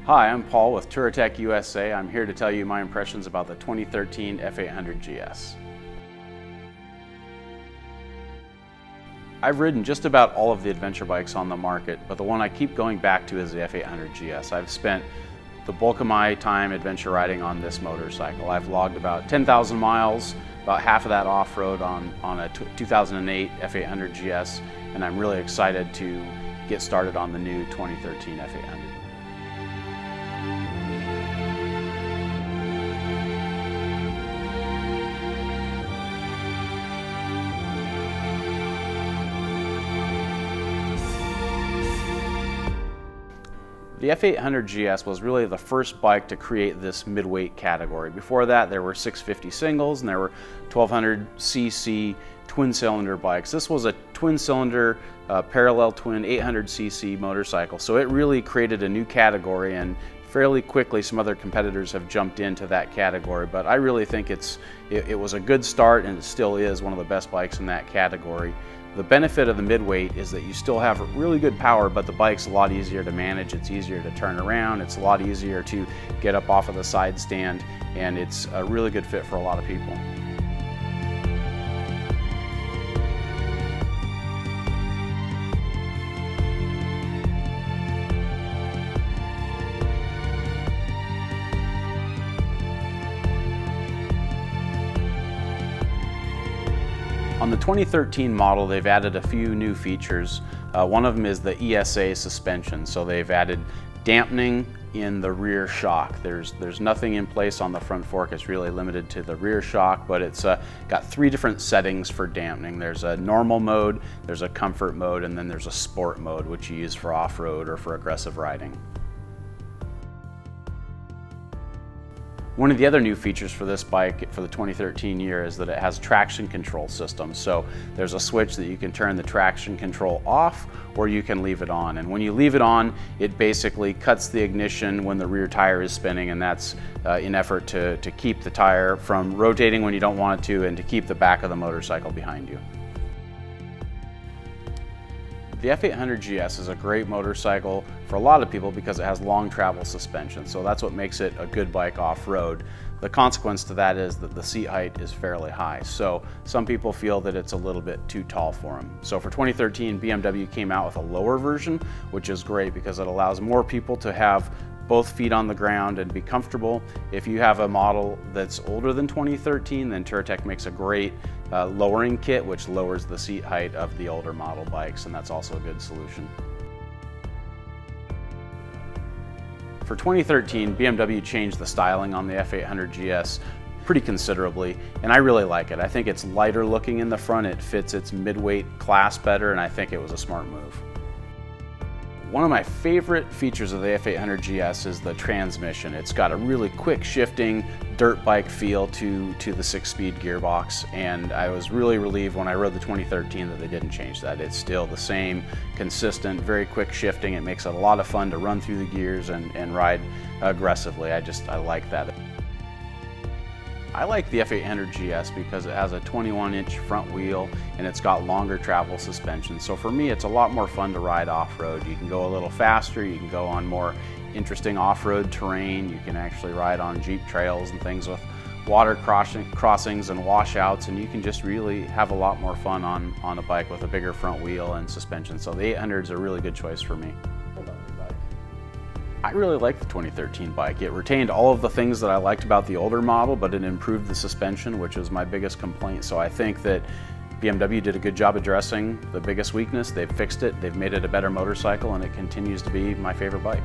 Hi, I'm Paul with Touratech-USA. I'm here to tell you my impressions about the 2013 F800GS. I've ridden just about all of the adventure bikes on the market, but the one I keep going back to is the F800GS. I've spent the bulk of my time adventure riding on this motorcycle. I've logged about 10,000 miles, about half of that off-road on a 2008 F800GS, and I'm really excited to get started on the new 2013 F800. The F800GS was really the first bike to create this midweight category. Before that, there were 650 singles and there were 1200cc twin-cylinder bikes. This was a twin-cylinder parallel twin 800cc motorcycle, so it really created a new category, and fairly quickly some other competitors have jumped into that category. But I really think it was a good start, and it still is one of the best bikes in that category. The benefit of the midweight is that you still have really good power, but the bike's a lot easier to manage. It's easier to turn around. It's a lot easier to get up off of the side stand, and it's a really good fit for a lot of people. On the 2013 model, they've added a few new features. One of them is the ESA suspension. So they've added dampening in the rear shock. There's nothing in place on the front fork. It's really limited to the rear shock, but it's got 3 different settings for dampening. There's a normal mode, there's a comfort mode, and then there's a sport mode, which you use for off-road or for aggressive riding. One of the other new features for this bike for the 2013 year is that it has a traction control system. So there's a switch that you can turn the traction control off, or you can leave it on. And when you leave it on, it basically cuts the ignition when the rear tire is spinning, and that's in effort to keep the tire from rotating when you don't want it to, and to keep the back of the motorcycle behind you. The F800GS is a great motorcycle for a lot of people because it has long travel suspension, so that's what makes it a good bike off-road. The consequence to that is that the seat height is fairly high, so some people feel that it's a little bit too tall for them. So for 2013, BMW came out with a lower version, which is great because it allows more people to have both feet on the ground and be comfortable. If you have a model that's older than 2013, then Touratech makes a great lowering kit, which lowers the seat height of the older model bikes, and that's also a good solution. For 2013, BMW changed the styling on the F800GS pretty considerably, and I really like it. I think it's lighter looking in the front, it fits its midweight class better, and I think it was a smart move. One of my favorite features of the F800GS is the transmission. It's got a really quick shifting dirt bike feel to the 6-speed gearbox, and I was really relieved when I rode the 2013 that they didn't change that. It's still the same consistent, very quick shifting. It makes it a lot of fun to run through the gears and ride aggressively. I like that. I like the F800GS because it has a 21-inch front wheel and it's got longer travel suspension. So for me, it's a lot more fun to ride off-road. You can go a little faster, you can go on more interesting off-road terrain, you can actually ride on Jeep trails and things with water crossings and washouts, and you can just really have a lot more fun on a bike with a bigger front wheel and suspension. So the 800 is a really good choice for me. I really like the 2013 bike. It retained all of the things that I liked about the older model, but it improved the suspension, which was my biggest complaint. So I think that BMW did a good job addressing the biggest weakness. They've fixed it, they've made it a better motorcycle, and it continues to be my favorite bike.